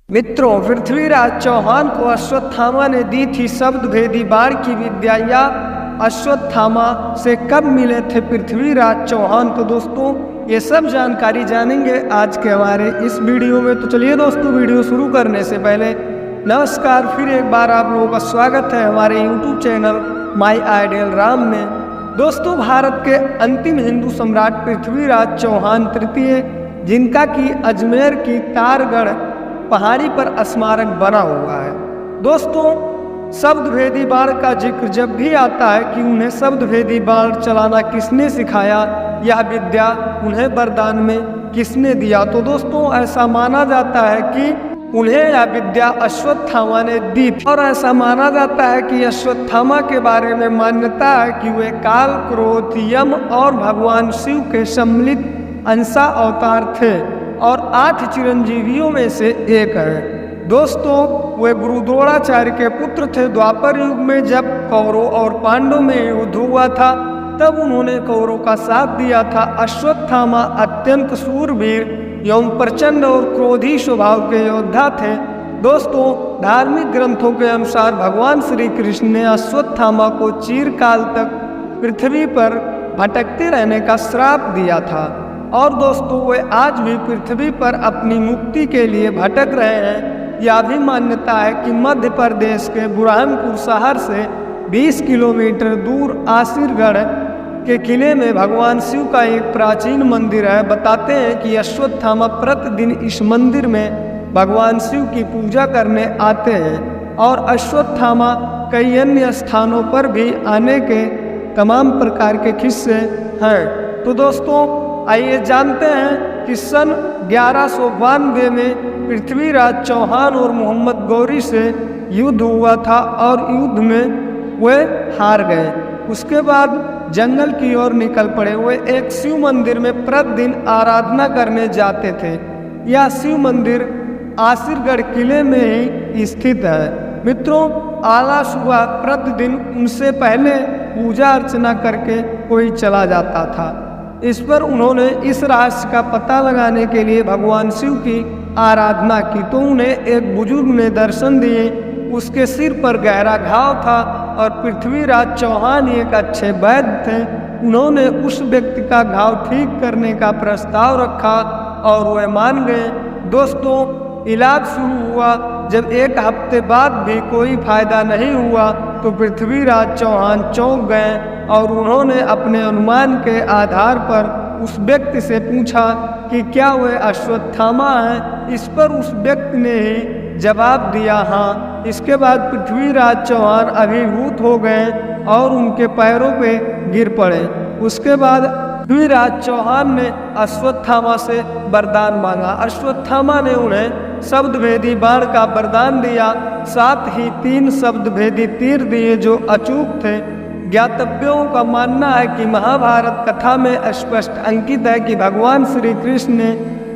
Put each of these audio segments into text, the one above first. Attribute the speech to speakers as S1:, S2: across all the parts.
S1: मित्रों, पृथ्वीराज चौहान को अश्वत्थामा ने दी थी शब्द भेदी बाण की विद्या, या अश्वत्थामा से कब मिले थे पृथ्वीराज चौहान। तो दोस्तों, ये सब जानकारी जानेंगे आज के हमारे इस वीडियो में। तो चलिए दोस्तों, वीडियो शुरू करने से पहले नमस्कार, फिर एक बार आप लोगों का स्वागत है हमारे YouTube channel my ideal Ram में। दोस्तों, भारत के अंतिम हिंदू सम्राट पृथ्वीराज चौहान तृतीय, जिनका कि अजमेर की तारगढ़ पहाड़ी पर स्मारक बना हुआ है। दोस्तों, शब्द भेदी बाण का जिक्र जब भी आता है कि उन्हें शब्द भेदी बाण चलाना किसने सिखाया, यह विद्या उन्हें वरदान में किसने दिया, तो दोस्तों ऐसा माना जाता है कि उन्हें यह विद्या अश्वत्थामा ने दी थी। और ऐसा माना जाता है कि अश्वत्थामा के बारे में मान्यता है कि वे काल, क्रोध, यम और भगवान शिव के सम्मिलित अंशा अवतार थे और 8 चिरंजीवियों में से एक है। दोस्तों, वे गुरु द्रोणाचार्य के पुत्र थे। द्वापर युग में जब कौरव और पांडवों में युद्ध हुआ था, तब उन्होंने कौरव का साथ दिया था। अश्वत्थामा अत्यंत शूरवीर एवं प्रचंड और क्रोधी स्वभाव के योद्धा थे। दोस्तों, धार्मिक ग्रंथों के अनुसार भगवान श्री कृष्ण ने अश्वत्थामा को चिरकाल तक पृथ्वी पर भटकते रहने का श्राप दिया था। और दोस्तों, वे आज भी पृथ्वी पर अपनी मुक्ति के लिए भटक रहे हैं। यह भी मान्यता है कि मध्य प्रदेश के बुरहानपुर शहर से 20 किलोमीटर दूर आसिरगढ़ के किले में भगवान शिव का एक प्राचीन मंदिर है। बताते हैं कि अश्वत्थामा प्रतिदिन इस मंदिर में भगवान शिव की पूजा करने आते हैं और अश्वत्थामा कई अन्य स्थानों पर भी आने के तमाम प्रकार के किस्से हैं। तो दोस्तों, आइए जानते हैं कि सन 1192 में पृथ्वीराज चौहान और मोहम्मद गौरी से युद्ध हुआ था और युद्ध में वे हार गए। उसके बाद जंगल की ओर निकल पड़े। वे एक शिव मंदिर में प्रतिदिन आराधना करने जाते थे। यह शिव मंदिर आसिरगढ़ किले में ही स्थित है। मित्रों, आला सुबह प्रतिदिन उनसे पहले पूजा अर्चना करके कोई चला जाता था। इस पर उन्होंने इस रहस्य का पता लगाने के लिए भगवान शिव की आराधना की, तो उन्हें एक बुजुर्ग ने दर्शन दिए। उसके सिर पर गहरा घाव था और पृथ्वीराज चौहान एक अच्छे वैद्य थे। उन्होंने उस व्यक्ति का घाव ठीक करने का प्रस्ताव रखा और वह मान गए। दोस्तों, इलाज शुरू हुआ। जब एक हफ्ते बाद भी कोई फायदा नहीं हुआ तो पृथ्वीराज चौहान चौंक गए और उन्होंने अपने अनुमान के आधार पर उस व्यक्ति से पूछा कि क्या वह अश्वत्थामा है। इस पर उस व्यक्ति ने ही जवाब दिया, हाँ। इसके बाद पृथ्वीराज चौहान अभिभूत हो गए और उनके पैरों पे गिर पड़े। उसके बाद पृथ्वीराज चौहान ने अश्वत्थामा से वरदान मांगा। अश्वत्थामा ने उन्हें शब्द भेदी बाण का वरदान दिया, साथ ही 3 शब्द भेदी तीर दिए जो अचूक थे। ज्ञातव्यों का मानना है कि महाभारत कथा में स्पष्ट अंकित है कि भगवान श्री कृष्ण ने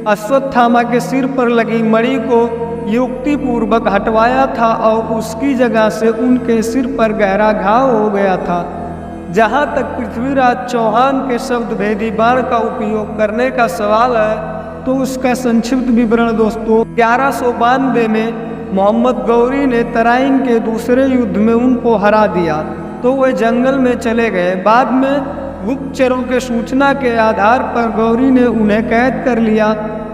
S1: अश्वत्थामा के सिर पर लगी मणि को युक्तिपूर्वक हटवाया था और उसकी जगह से उनके सिर पर गहरा घाव हो गया था। जहाँ तक पृथ्वीराज चौहान के शब्द भेदी बाण का उपयोग करने का सवाल है, तो उसका संक्षिप्त विवरण दोस्तों, 1192 में मोहम्मद गौरी ने तराइन के दूसरे युद्ध में उनको हरा दिया, तो वे जंगल में चले गए। बाद में गुप्तचरों के सूचना के आधार पर गौरी ने उन्हें कैद कर लिया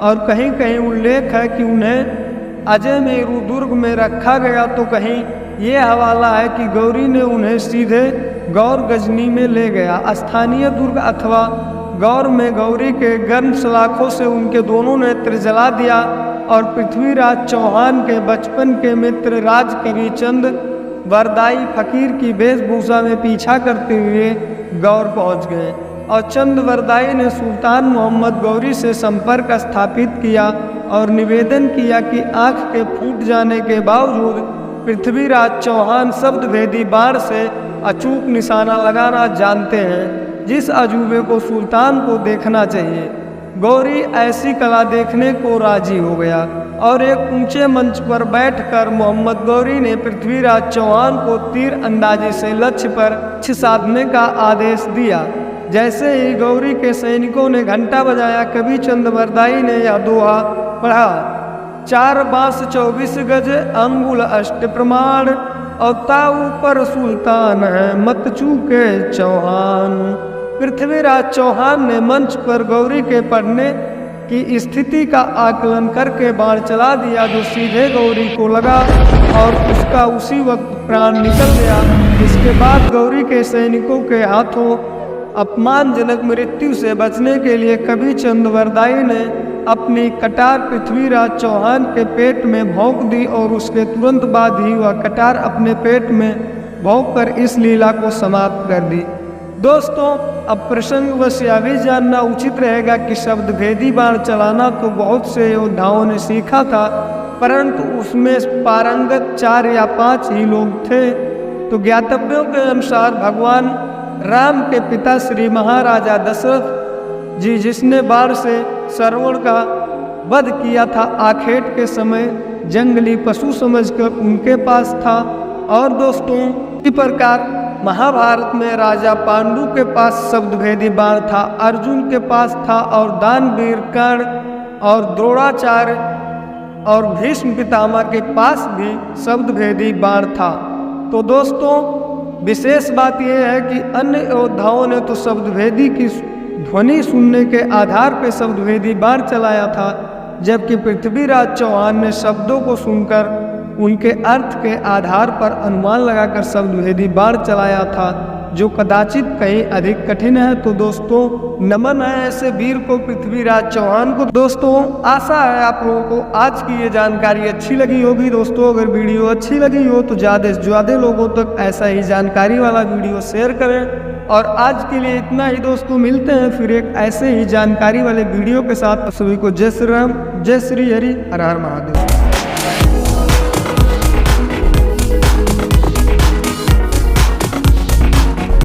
S1: और कहीं कहीं उल्लेख है कि उन्हें अजयमेरु दुर्ग में रखा गया, तो कहीं ये हवाला है कि गौरी ने उन्हें सीधे गौर गजनी में ले गया। स्थानीय दुर्ग अथवा गौर में गौरी के गर्म सलाखों से उनके दोनों नेत्र जला दिया और पृथ्वीराज चौहान के बचपन के मित्र राजकवि चंद वरदाई फकीर की वेशभूषा में पीछा करते हुए गौर पहुंच गए और चंद वरदाई ने सुल्तान मोहम्मद गौरी से संपर्क स्थापित किया और निवेदन किया कि आँख के फूट जाने के बावजूद पृथ्वीराज चौहान शब्द भेदी बाण से अचूक निशाना लगाना जानते हैं, जिस अजूबे को सुल्तान को देखना चाहिए। गौरी ऐसी कला देखने को राजी हो गया और एक ऊंचे मंच पर बैठकर मोहम्मद गौरी ने पृथ्वीराज चौहान को तीर अंदाजी से लक्ष्य पर साधने का आदेश दिया। जैसे ही गौरी के सैनिकों ने घंटा बजाया, कवि चंद वरदाई ने यह दोहा पढ़ा, 4 बांस 24 गज अंगुल अष्ट प्रमाण, और ताऊ पर सुल्तान है मत चूके चौहान। पृथ्वीराज चौहान ने मंच पर गौरी के पढ़ने की स्थिति का आकलन करके बाण चला दिया, जो सीधे गौरी को लगा और उसका उसी वक्त प्राण निकल गया। इसके बाद गौरी के सैनिकों के हाथों अपमानजनक मृत्यु से बचने के लिए कवि चंद्रवरदाई ने अपनी कटार पृथ्वीराज चौहान के पेट में भोंक दी और उसके तुरंत बाद ही वह कटार अपने पेट में भोंककर इस लीला को समाप्त कर दी। दोस्तों, अब प्रसंगवश यह भी जानना उचित रहेगा कि शब्द भेदी बाण चलाना तो बहुत से योद्धाओं ने सीखा था, परंतु उसमें पारंगत 4 या 5 ही लोग थे। तो ज्ञातव्यों के अनुसार भगवान राम के पिता श्री महाराजा दशरथ जी, जिसने बाण से श्रवण का वध किया था, आखेट के समय जंगली पशु समझकर उनके पास था। और दोस्तों, इसी प्रकार महाभारत में राजा पांडु के पास शब्द भेदी बाण था, अर्जुन के पास था, और दानवीर कर्ण और द्रोणाचार्य और भीष्म पितामह के पास भी शब्द भेदी बाण था। तो दोस्तों, विशेष बात यह है कि अन्य योद्धाओं ने तो शब्द भेदी की ध्वनि सुनने के आधार पर शब्द भेदी बाण चलाया था, जबकि पृथ्वीराज चौहान ने शब्दों को सुनकर उनके अर्थ के आधार पर अनुमान लगाकर शब्द भेदी बाण चलाया था, जो कदाचित कहीं अधिक कठिन है। तो दोस्तों, नमन है ऐसे वीर को, पृथ्वीराज चौहान को। दोस्तों, आशा है आप लोगों को आज की ये जानकारी अच्छी लगी होगी। दोस्तों, अगर वीडियो अच्छी लगी हो तो ज़्यादा से ज़्यादा लोगों तक ऐसा ही जानकारी वाला वीडियो शेयर करें। और आज के लिए इतना ही दोस्तों, मिलते हैं फिर एक ऐसे ही जानकारी वाले वीडियो के साथ। सभी को जय श्री राम, जय श्री हरि, हर हर महादेव।